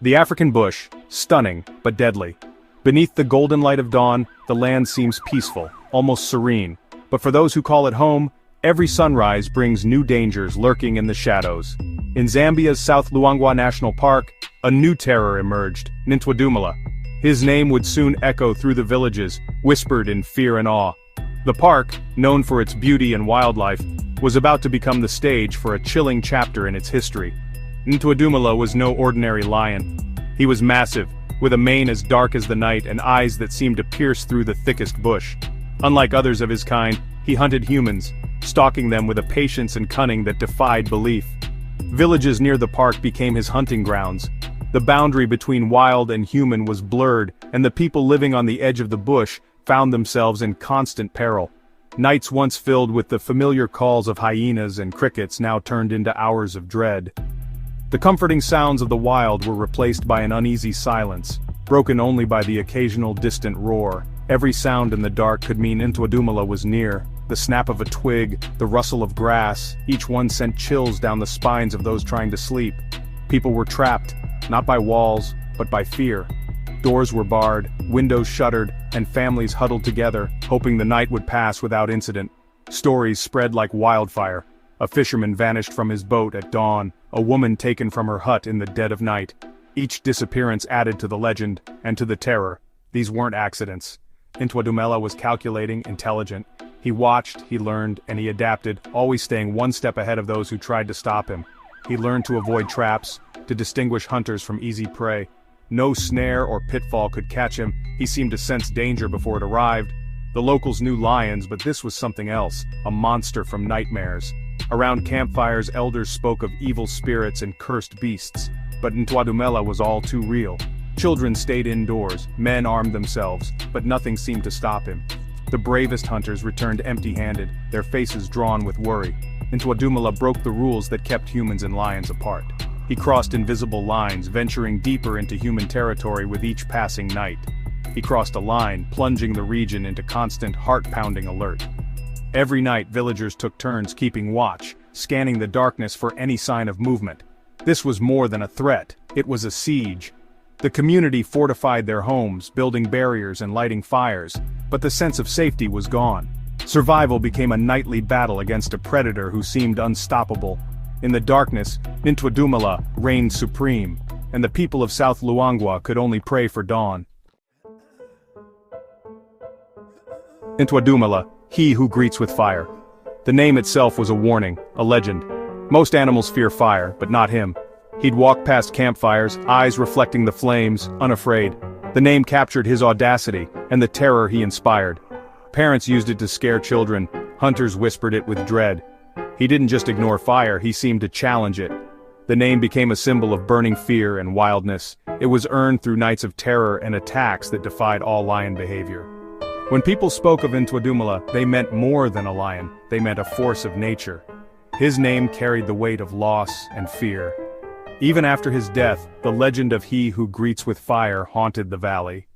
The African bush, stunning, but deadly. Beneath the golden light of dawn, the land seems peaceful, almost serene. But for those who call it home, every sunrise brings new dangers lurking in the shadows. In Zambia's South Luangwa National Park, a new terror emerged, Ntwadumela. His name would soon echo through the villages, whispered in fear and awe. The park, known for its beauty and wildlife, was about to become the stage for a chilling chapter in its history. Ntwadumela was no ordinary lion. He was massive, with a mane as dark as the night and eyes that seemed to pierce through the thickest bush. Unlike others of his kind, he hunted humans, stalking them with a patience and cunning that defied belief. Villages near the park became his hunting grounds. The boundary between wild and human was blurred, and the people living on the edge of the bush found themselves in constant peril. Nights once filled with the familiar calls of hyenas and crickets now turned into hours of dread. The comforting sounds of the wild were replaced by an uneasy silence, broken only by the occasional distant roar. Every sound in the dark could mean Ntwadumela was near. The snap of a twig, the rustle of grass, each one sent chills down the spines of those trying to sleep. People were trapped, not by walls, but by fear. Doors were barred, windows shuttered, and families huddled together, hoping the night would pass without incident. Stories spread like wildfire. A fisherman vanished from his boat at dawn, a woman taken from her hut in the dead of night. Each disappearance added to the legend, and to the terror. These weren't accidents. Ntwadumela was calculating, intelligent. He watched, he learned, and he adapted, always staying one step ahead of those who tried to stop him. He learned to avoid traps, to distinguish hunters from easy prey. No snare or pitfall could catch him. He seemed to sense danger before it arrived. The locals knew lions, but this was something else, a monster from nightmares. Around campfires, elders spoke of evil spirits and cursed beasts. But Ntwadumela was all too real. Children stayed indoors, men armed themselves, but nothing seemed to stop him. The bravest hunters returned empty-handed, their faces drawn with worry. Ntwadumela broke the rules that kept humans and lions apart. He crossed invisible lines, venturing deeper into human territory with each passing night. He crossed a line, plunging the region into constant, heart-pounding alert. Every night, villagers took turns keeping watch, scanning the darkness for any sign of movement. This was more than a threat, it was a siege. The community fortified their homes, building barriers and lighting fires, but the sense of safety was gone. Survival became a nightly battle against a predator who seemed unstoppable. In the darkness, Ntwadumela reigned supreme, and the people of South Luangwa could only pray for dawn. Ntwadumela, he who greets with fire. The name itself was a warning, a legend. Most animals fear fire, but not him. He'd walk past campfires, eyes reflecting the flames, unafraid. The name captured his audacity, and the terror he inspired. Parents used it to scare children, hunters whispered it with dread. He didn't just ignore fire, he seemed to challenge it. The name became a symbol of burning fear and wildness. It was earned through nights of terror and attacks that defied all lion behavior. When people spoke of Ntwadumela, they meant more than a lion, they meant a force of nature. His name carried the weight of loss and fear. Even after his death, the legend of he who greets with fire haunted the valley.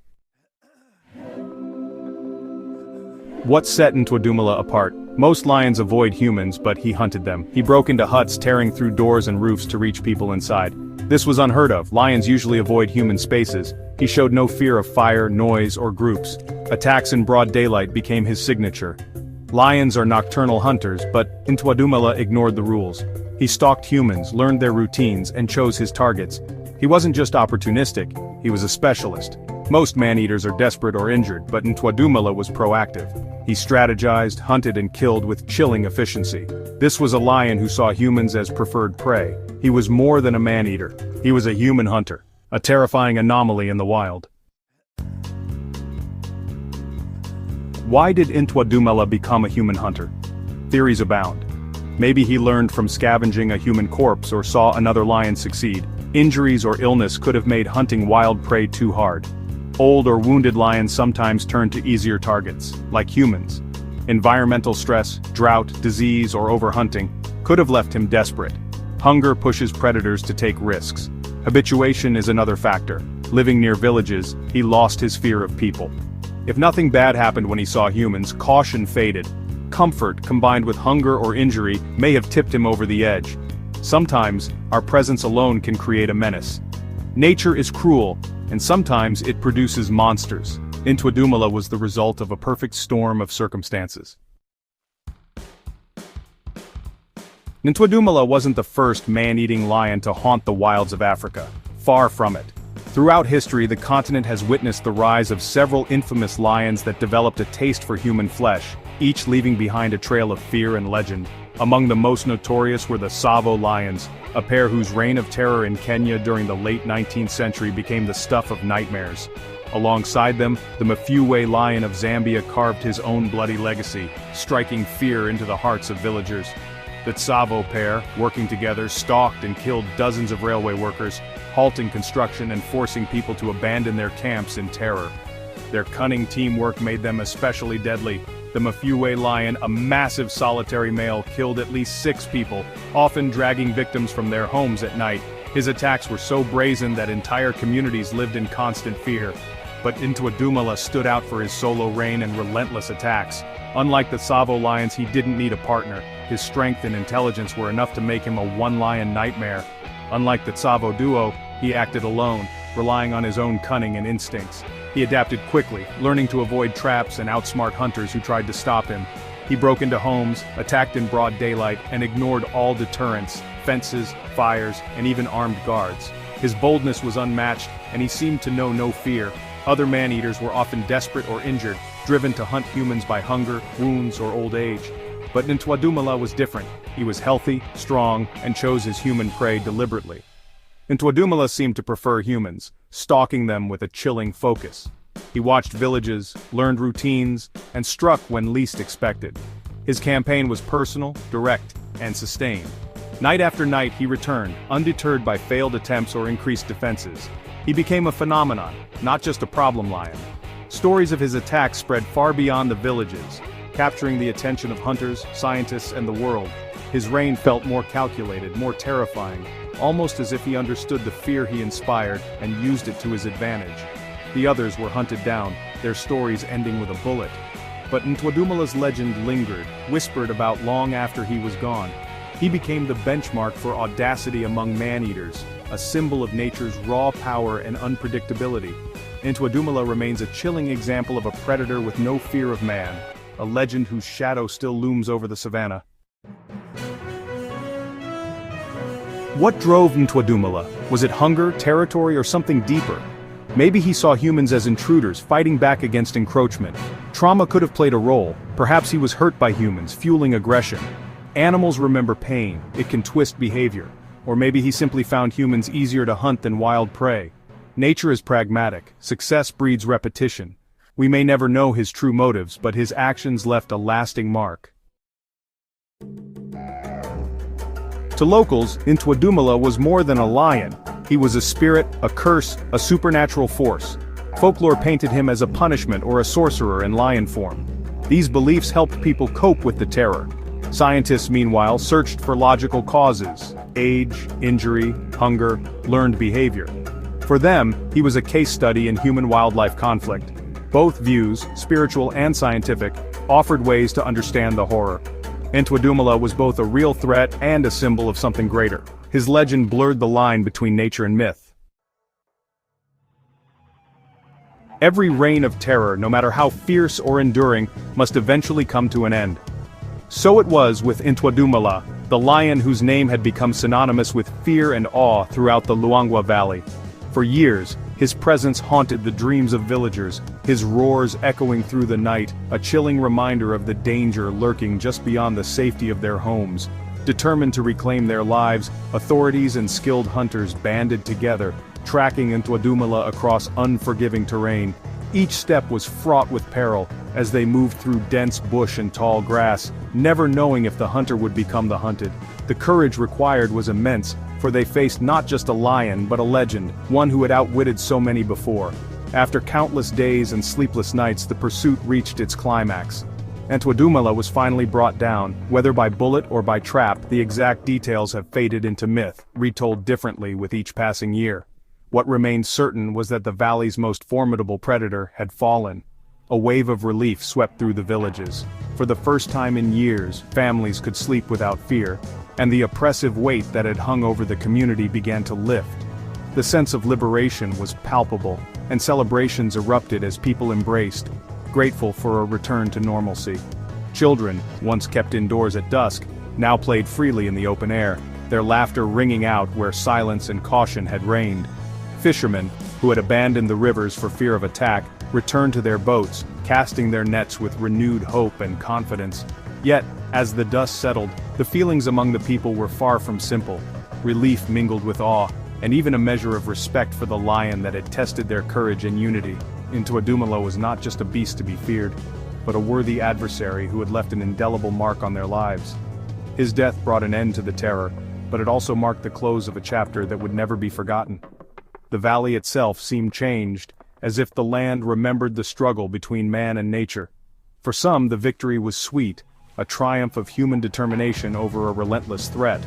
What set Ntwadumela apart? Most lions avoid humans, but he hunted them. He broke into huts, tearing through doors and roofs to reach people inside. This was unheard of. Lions usually avoid human spaces. He showed no fear of fire, noise, or groups. Attacks in broad daylight became his signature. Lions are nocturnal hunters, but Ntwadumela ignored the rules. He stalked humans, learned their routines, and chose his targets. He wasn't just opportunistic, he was a specialist. Most man-eaters are desperate or injured, but Ntwadumela was proactive. He strategized, hunted, and killed with chilling efficiency. This was a lion who saw humans as preferred prey. He was more than a man-eater. He was a human hunter, a terrifying anomaly in the wild. Why did Ntwadumela become a human hunter? Theories abound. Maybe he learned from scavenging a human corpse or saw another lion succeed. Injuries or illness could have made hunting wild prey too hard. Old or wounded lions sometimes turned to easier targets, like humans. Environmental stress, drought, disease, or overhunting could have left him desperate. Hunger pushes predators to take risks. Habituation is another factor. Living near villages, he lost his fear of people. If nothing bad happened when he saw humans, caution faded. Comfort, combined with hunger or injury, may have tipped him over the edge. Sometimes, our presence alone can create a menace. Nature is cruel, and sometimes it produces monsters. Ntwadumela was the result of a perfect storm of circumstances. Ntwadumela wasn't the first man-eating lion to haunt the wilds of Africa. Far from it. Throughout history, the continent has witnessed the rise of several infamous lions that developed a taste for human flesh, each leaving behind a trail of fear and legend. Among the most notorious were the Tsavo lions, a pair whose reign of terror in Kenya during the late 19th century became the stuff of nightmares. Alongside them, the Mafuwe lion of Zambia carved his own bloody legacy, striking fear into the hearts of villagers. The Tsavo pair, working together, stalked and killed dozens of railway workers, halting construction and forcing people to abandon their camps in terror. Their cunning teamwork made them especially deadly. The Mafuwe lion, a massive solitary male, killed at least 6 people, often dragging victims from their homes at night. His attacks were so brazen that entire communities lived in constant fear. But Ntwadumela stood out for his solo reign and relentless attacks. Unlike the Tsavo lions, he didn't need a partner. His strength and intelligence were enough to make him a one-lion nightmare. Unlike the Tsavo duo, he acted alone, relying on his own cunning and instincts. He adapted quickly, learning to avoid traps and outsmart hunters who tried to stop him. He broke into homes, attacked in broad daylight, and ignored all deterrents, fences, fires, and even armed guards. His boldness was unmatched, and he seemed to know no fear. Other man-eaters were often desperate or injured, driven to hunt humans by hunger, wounds, or old age. But Ntwadumela was different. He was healthy, strong, and chose his human prey deliberately. Ntwadumela seemed to prefer humans, stalking them with a chilling focus. He watched villages, learned routines, and struck when least expected. His campaign was personal, direct, and sustained. Night after night he returned, undeterred by failed attempts or increased defenses. He became a phenomenon, not just a problem lion. Stories of his attacks spread far beyond the villages, capturing the attention of hunters, scientists, and the world. His reign felt more calculated, more terrifying, almost as if he understood the fear he inspired and used it to his advantage. The others were hunted down, their stories ending with a bullet. But Ntwadumela's legend lingered, whispered about long after he was gone. He became the benchmark for audacity among man-eaters, a symbol of nature's raw power and unpredictability. Ntwadumela remains a chilling example of a predator with no fear of man, a legend whose shadow still looms over the savannah. What drove Ntwadumela? Was it hunger, territory, or something deeper? Maybe he saw humans as intruders, fighting back against encroachment. Trauma could have played a role. Perhaps he was hurt by humans, fueling aggression. Animals remember pain, it can twist behavior. Or maybe he simply found humans easier to hunt than wild prey. Nature is pragmatic, success breeds repetition. We may never know his true motives, but his actions left a lasting mark. To locals, Ntwadumela was more than a lion. He was a spirit, a curse, a supernatural force. Folklore painted him as a punishment or a sorcerer in lion form. These beliefs helped people cope with the terror. Scientists, meanwhile, searched for logical causes: age, injury, hunger, learned behavior. For them, he was a case study in human-wildlife conflict. Both views, spiritual and scientific, offered ways to understand the horror. Ntwadumela was both a real threat and a symbol of something greater. His legend blurred the line between nature and myth. Every reign of terror, no matter how fierce or enduring, must eventually come to an end. So it was with Ntwadumela, the lion whose name had become synonymous with fear and awe throughout the Luangwa Valley. For years, his presence haunted the dreams of villagers, his roars echoing through the night, a chilling reminder of the danger lurking just beyond the safety of their homes. Determined to reclaim their lives, authorities and skilled hunters banded together, tracking Ntwadumela across unforgiving terrain. Each step was fraught with peril, as they moved through dense bush and tall grass, never knowing if the hunter would become the hunted. The courage required was immense, for they faced not just a lion but a legend, one who had outwitted so many before. After countless days and sleepless nights, the pursuit reached its climax. Ntwadumela was finally brought down, whether by bullet or by trap. The exact details have faded into myth, retold differently with each passing year. What remained certain was that the valley's most formidable predator had fallen. A wave of relief swept through the villages. For the first time in years, families could sleep without fear, and the oppressive weight that had hung over the community began to lift. The sense of liberation was palpable, and celebrations erupted as people embraced, grateful for a return to normalcy. Children, once kept indoors at dusk, now played freely in the open air, their laughter ringing out where silence and caution had reigned. Fishermen, who had abandoned the rivers for fear of attack, returned to their boats, casting their nets with renewed hope and confidence. Yet, as the dust settled, the feelings among the people were far from simple. Relief mingled with awe, and even a measure of respect for the lion that had tested their courage and unity. Ntwadumela was not just a beast to be feared, but a worthy adversary who had left an indelible mark on their lives. His death brought an end to the terror, but it also marked the close of a chapter that would never be forgotten. The valley itself seemed changed, as if the land remembered the struggle between man and nature. For some, the victory was sweet, a triumph of human determination over a relentless threat.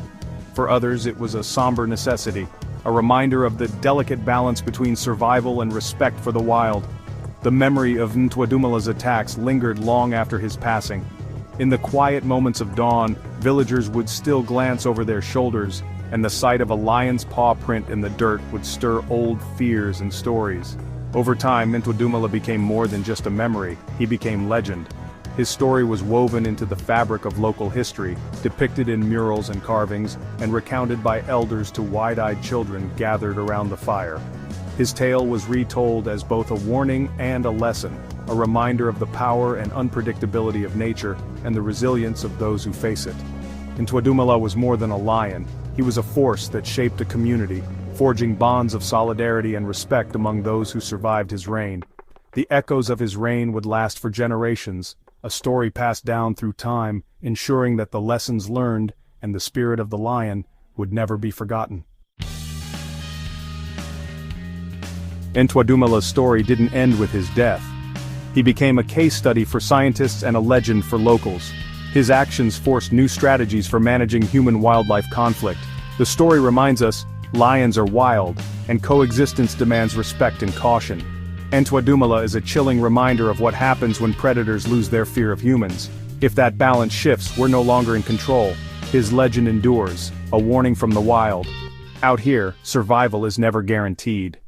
For others, it was a somber necessity, a reminder of the delicate balance between survival and respect for the wild. The memory of Ntwadumela's attacks lingered long after his passing. In the quiet moments of dawn, villagers would still glance over their shoulders, and the sight of a lion's paw print in the dirt would stir old fears and stories. Over time, Ntwadumela became more than just a memory, he became legend. His story was woven into the fabric of local history, depicted in murals and carvings, and recounted by elders to wide-eyed children gathered around the fire. His tale was retold as both a warning and a lesson, a reminder of the power and unpredictability of nature and the resilience of those who face it. Ntwadumela was more than a lion, he was a force that shaped a community, forging bonds of solidarity and respect among those who survived his reign. The echoes of his reign would last for generations, a story passed down through time, ensuring that the lessons learned and the spirit of the lion would never be forgotten. Ntwadumela's story didn't end with his death. He became a case study for scientists and a legend for locals. His actions forced new strategies for managing human-wildlife conflict. The story reminds us, lions are wild, and coexistence demands respect and caution. Ntwadumela is a chilling reminder of what happens when predators lose their fear of humans. If that balance shifts, we're no longer in control. His legend endures, a warning from the wild. Out here, survival is never guaranteed.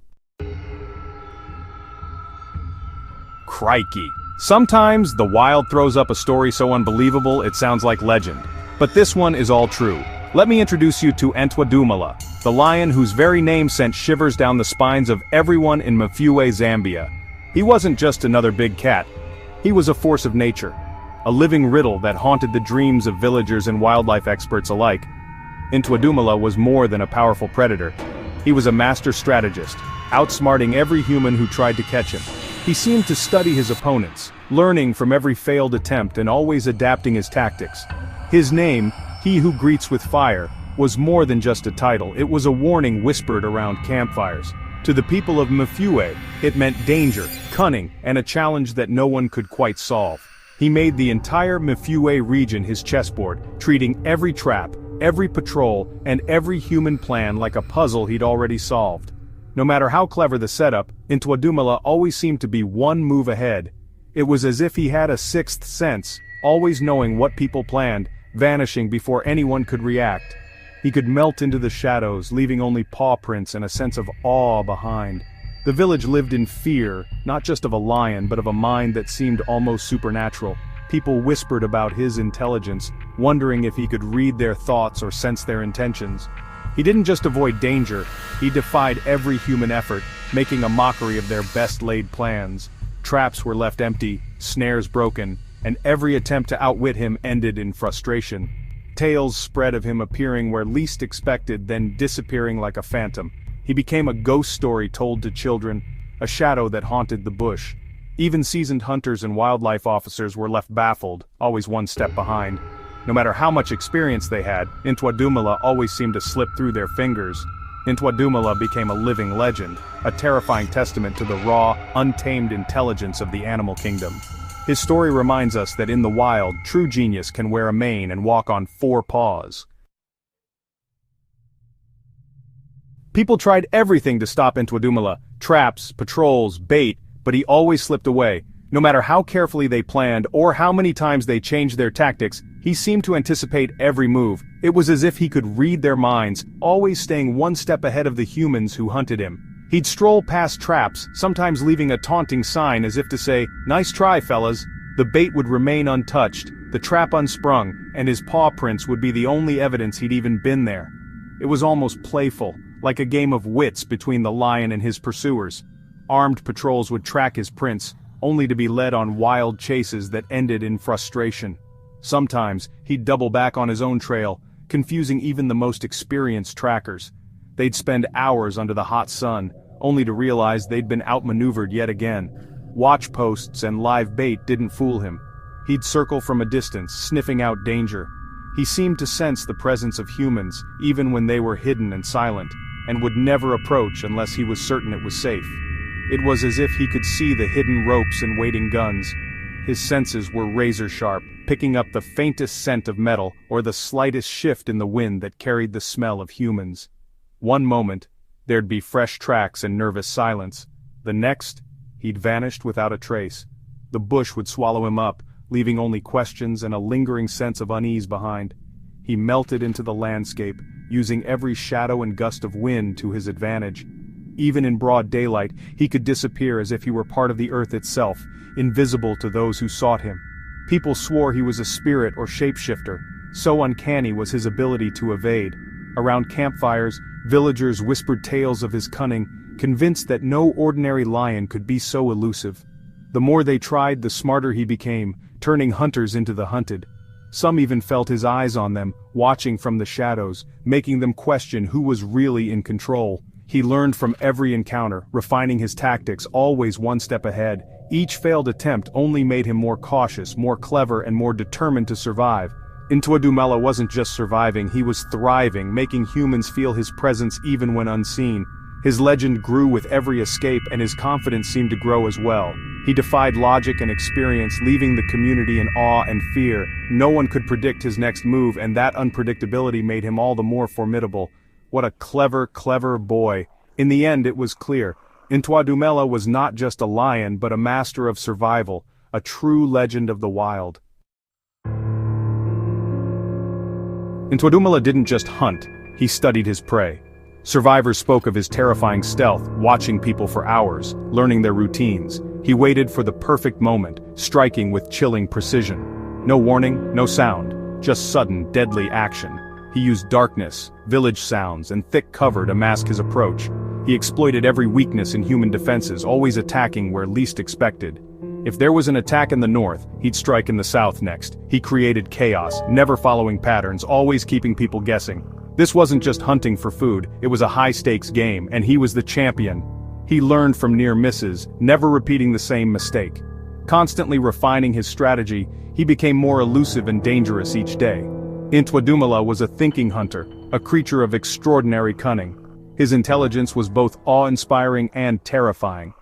Crikey. Sometimes, the wild throws up a story so unbelievable it sounds like legend. But this one is all true. Let me introduce you to Ntwadumela, the lion whose very name sent shivers down the spines of everyone in Mafue, Zambia. He wasn't just another big cat. He was a force of nature, a living riddle that haunted the dreams of villagers and wildlife experts alike. Ntwadumela was more than a powerful predator. He was a master strategist, outsmarting every human who tried to catch him. He seemed to study his opponents, learning from every failed attempt and always adapting his tactics. His name, He Who Greets with Fire, was more than just a title, it was a warning whispered around campfires. To the people of Mafue, it meant danger, cunning, and a challenge that no one could quite solve. He made the entire Mafue region his chessboard, treating every trap, every patrol, and every human plan like a puzzle he'd already solved. No matter how clever the setup, Ntwadumela always seemed to be one move ahead. It was as if he had a sixth sense, always knowing what people planned, vanishing before anyone could react. He could melt into the shadows, leaving only paw prints and a sense of awe behind. The village lived in fear, not just of a lion but of a mind that seemed almost supernatural. People whispered about his intelligence, wondering if he could read their thoughts or sense their intentions. He didn't just avoid danger, he defied every human effort, making a mockery of their best-laid plans. Traps were left empty, snares broken, and every attempt to outwit him ended in frustration. Tales spread of him appearing where least expected, then disappearing like a phantom. He became a ghost story told to children, a shadow that haunted the bush. Even seasoned hunters and wildlife officers were left baffled, always one step behind. No matter how much experience they had, Ntwadumela always seemed to slip through their fingers. Ntwadumela became a living legend, a terrifying testament to the raw, untamed intelligence of the animal kingdom. His story reminds us that in the wild, true genius can wear a mane and walk on 4 paws. People tried everything to stop Ntwadumela, traps, patrols, bait, but he always slipped away. No matter how carefully they planned or how many times they changed their tactics, He seemed to anticipate every move. It was as if he could read their minds, always staying one step ahead of the humans who hunted him. He'd stroll past traps, sometimes leaving a taunting sign as if to say, "Nice try, fellas." The bait would remain untouched, the trap unsprung, and his paw prints would be the only evidence he'd even been there. It was almost playful, like a game of wits between the lion and his pursuers. Armed patrols would track his prints, only to be led on wild chases that ended in frustration. Sometimes, he'd double back on his own trail, confusing even the most experienced trackers. They'd spend hours under the hot sun, only to realize they'd been outmaneuvered yet again. Watch posts and live bait didn't fool him. He'd circle from a distance, sniffing out danger. He seemed to sense the presence of humans, even when they were hidden and silent, and would never approach unless he was certain it was safe. It was as if he could see the hidden ropes and waiting guns. His senses were razor-sharp, picking up the faintest scent of metal or the slightest shift in the wind that carried the smell of humans. One moment, there'd be fresh tracks and nervous silence. The next, he'd vanished without a trace. The bush would swallow him up, leaving only questions and a lingering sense of unease behind. He melted into the landscape, using every shadow and gust of wind to his advantage. Even in broad daylight, he could disappear as if he were part of the earth itself, invisible to those who sought him. People swore he was a spirit or shapeshifter, so uncanny was his ability to evade. Around campfires, villagers whispered tales of his cunning, convinced that no ordinary lion could be so elusive. The more they tried, the smarter he became, turning hunters into the hunted. Some even felt his eyes on them, watching from the shadows, making them question who was really in control. He learned from every encounter, refining his tactics, always one step ahead. Each failed attempt only made him more cautious, more clever, and more determined to survive. Ntwadumela wasn't just surviving, he was thriving, making humans feel his presence even when unseen. His legend grew with every escape, and his confidence seemed to grow as well. He defied logic and experience, leaving the community in awe and fear. No one could predict his next move, and that unpredictability made him all the more formidable. What a clever, clever boy. In the end, it was clear. Ntwadumela was not just a lion, but a master of survival, a true legend of the wild. Ntwadumela didn't just hunt, he studied his prey. Survivors spoke of his terrifying stealth, watching people for hours, learning their routines. He waited for the perfect moment, striking with chilling precision. No warning, no sound, just sudden, deadly action. He used darkness, village sounds, and thick cover to mask his approach. He exploited every weakness in human defenses, always attacking where least expected. If there was an attack in the north, he'd strike in the south next. He created chaos, never following patterns, always keeping people guessing. This wasn't just hunting for food, it was a high-stakes game, and he was the champion. He learned from near misses, never repeating the same mistake. Constantly refining his strategy, he became more elusive and dangerous each day. Ntwadumela was a thinking hunter, a creature of extraordinary cunning. His intelligence was both awe-inspiring and terrifying.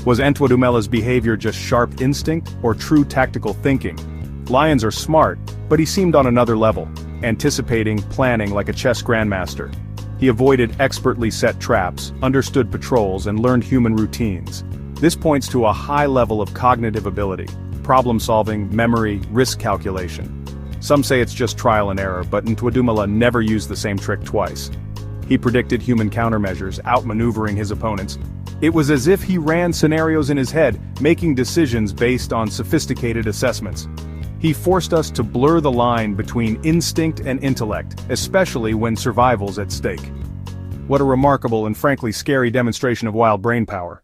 Was Ntwadumela's behavior just sharp instinct, or true tactical thinking? Lions are smart, but he seemed on another level, anticipating, planning like a chess grandmaster. He avoided expertly set traps, understood patrols, and learned human routines. This points to a high level of cognitive ability, problem-solving, memory, risk calculation. Some say it's just trial and error, but Ntwadumela never used the same trick twice. He predicted human countermeasures, outmaneuvering his opponents. It was as if he ran scenarios in his head, making decisions based on sophisticated assessments. He forced us to blur the line between instinct and intellect, especially when survival's at stake. What a remarkable and frankly scary demonstration of wild brain power.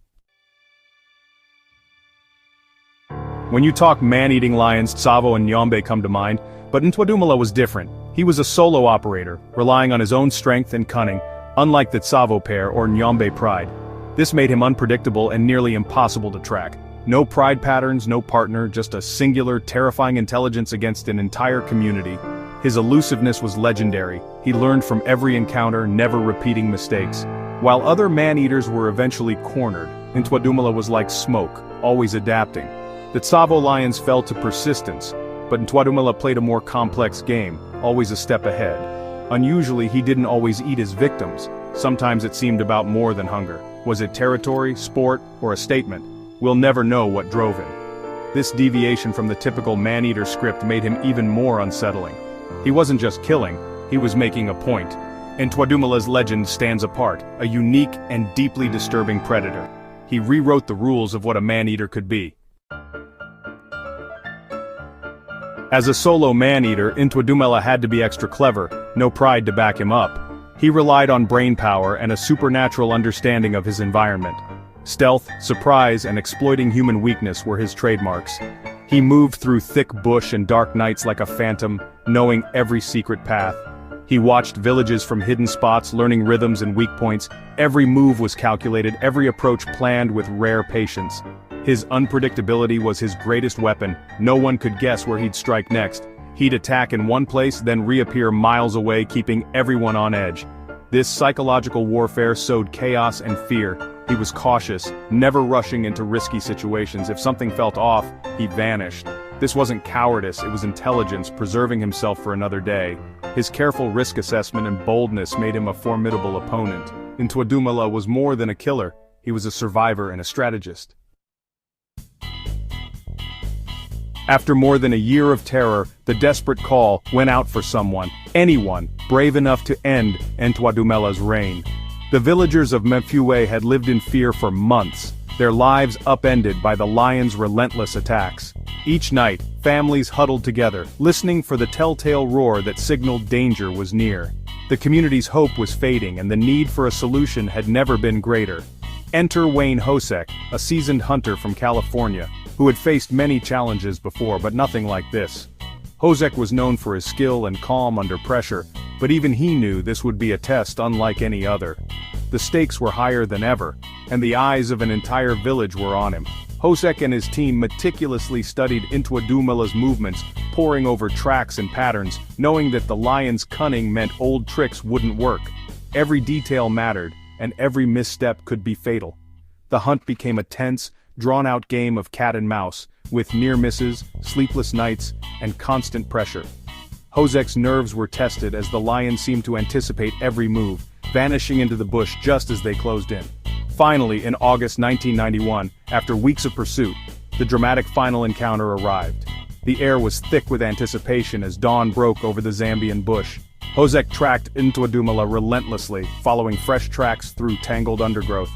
When you talk man-eating lions, Tsavo and Nyombe come to mind, but Ntwadumela was different. He was a solo operator, relying on his own strength and cunning, unlike the Tsavo pair or Nyombe pride. This made him unpredictable and nearly impossible to track. No pride patterns, no partner, just a singular, terrifying intelligence against an entire community. His elusiveness was legendary. He learned from every encounter, never repeating mistakes. While other man-eaters were eventually cornered, Ntwadumela was like smoke, always adapting. The Tsavo lions fell to persistence, but Ntwadumela played a more complex game, always a step ahead. Unusually, he didn't always eat his victims. Sometimes it seemed about more than hunger. Was it territory, sport, or a statement? We'll never know what drove him. This deviation from the typical man-eater script made him even more unsettling. He wasn't just killing, he was making a point. Ntwadumela's legend stands apart, a unique and deeply disturbing predator. He rewrote the rules of what a man-eater could be. As a solo man-eater, Ntwadumela had to be extra clever, no pride to back him up. He relied on brain power and a supernatural understanding of his environment. Stealth, surprise, and exploiting human weakness were his trademarks. He moved through thick bush and dark nights like a phantom, knowing every secret path. He watched villages from hidden spots, learning rhythms and weak points. Every move was calculated, every approach planned with rare patience. His unpredictability was his greatest weapon. No one could guess where he'd strike next. He'd attack in one place, then reappear miles away, keeping everyone on edge. This psychological warfare sowed chaos and fear. He was cautious, never rushing into risky situations. If something felt off, he vanished. This wasn't cowardice, it was intelligence, preserving himself for another day. His careful risk assessment and boldness made him a formidable opponent. Ntwadumela was more than a killer, he was a survivor and a strategist. After more than a year of terror, the desperate call went out for someone, anyone, brave enough to end Ntwadumela's reign. The villagers of Mfuwe had lived in fear for months, their lives upended by the lion's relentless attacks. Each night, families huddled together, listening for the telltale roar that signaled danger was near. The community's hope was fading and the need for a solution had never been greater. Enter Wayne Hosek, a seasoned hunter from California, who had faced many challenges before but nothing like this. Hosek was known for his skill and calm under pressure, but even he knew this would be a test unlike any other. The stakes were higher than ever, and the eyes of an entire village were on him. Hosek and his team meticulously studied Ntwadumela's movements, poring over tracks and patterns, knowing that the lion's cunning meant old tricks wouldn't work. Every detail mattered, and every misstep could be fatal. The hunt became a tense, drawn-out game of cat and mouse, with near misses, sleepless nights, and constant pressure. Hosek's nerves were tested as the lion seemed to anticipate every move, vanishing into the bush just as they closed in. Finally, in August 1991, after weeks of pursuit, the dramatic final encounter arrived. The air was thick with anticipation as dawn broke over the Zambian bush. Hosek tracked Ntwadumela relentlessly, following fresh tracks through tangled undergrowth.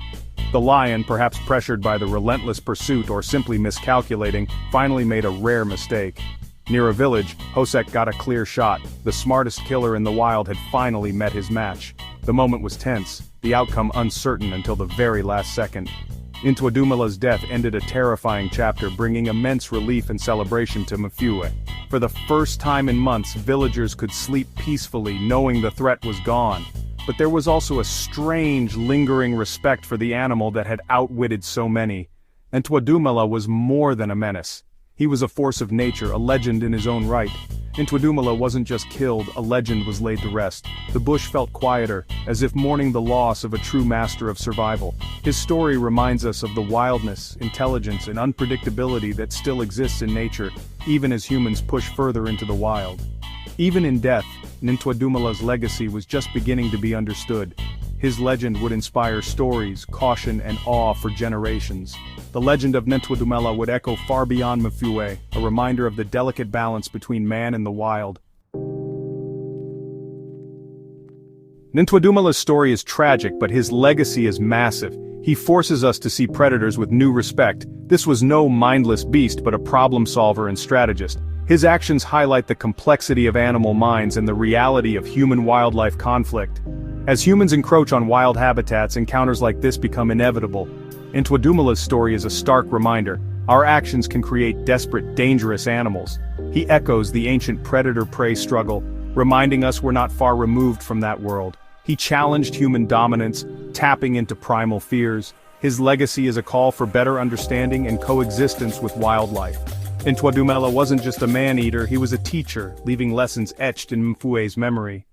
The lion, perhaps pressured by the relentless pursuit or simply miscalculating, finally made a rare mistake. Near a village, Hosek got a clear shot. The smartest killer in the wild had finally met his match. The moment was tense, the outcome uncertain until the very last second. Ntwadumela's death ended a terrifying chapter, bringing immense relief and celebration to Mfuwe. For the first time in months, villagers could sleep peacefully, knowing the threat was gone. But there was also a strange, lingering respect for the animal that had outwitted so many. Ntwadumela was more than a menace. He was a force of nature, a legend in his own right. Ntwadumela wasn't just killed, a legend was laid to rest. The bush felt quieter, as if mourning the loss of a true master of survival. His story reminds us of the wildness, intelligence, and unpredictability that still exists in nature, even as humans push further into the wild. Even in death, Ntwadumela's legacy was just beginning to be understood. His legend would inspire stories, caution, and awe for generations. The legend of Ntwadumela would echo far beyond Mfuwe, a reminder of the delicate balance between man and the wild. Ntwadumela's story is tragic, but his legacy is massive. He forces us to see predators with new respect. This was no mindless beast but a problem solver and strategist. His actions highlight the complexity of animal minds and the reality of human-wildlife conflict. As humans encroach on wild habitats, encounters like this become inevitable. Ntwadumela's story is a stark reminder. Our actions can create desperate, dangerous animals. He echoes the ancient predator-prey struggle, reminding us we're not far removed from that world. He challenged human dominance, tapping into primal fears. His legacy is a call for better understanding and coexistence with wildlife. Ntwadumela wasn't just a man-eater, he was a teacher, leaving lessons etched in Mfuwe's memory.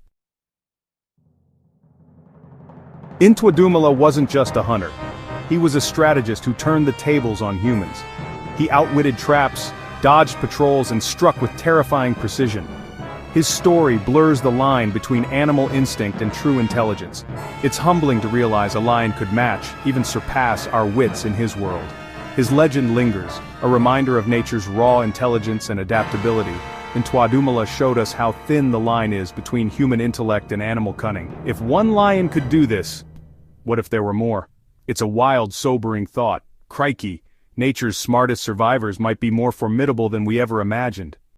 Ntwadumela wasn't just a hunter. He was a strategist who turned the tables on humans. He outwitted traps, dodged patrols, and struck with terrifying precision. His story blurs the line between animal instinct and true intelligence. It's humbling to realize a lion could match, even surpass, our wits in his world. His legend lingers, a reminder of nature's raw intelligence and adaptability. Ntwadumela showed us how thin the line is between human intellect and animal cunning. If one lion could do this, what if there were more? It's a wild, sobering thought. Crikey, nature's smartest survivors might be more formidable than we ever imagined.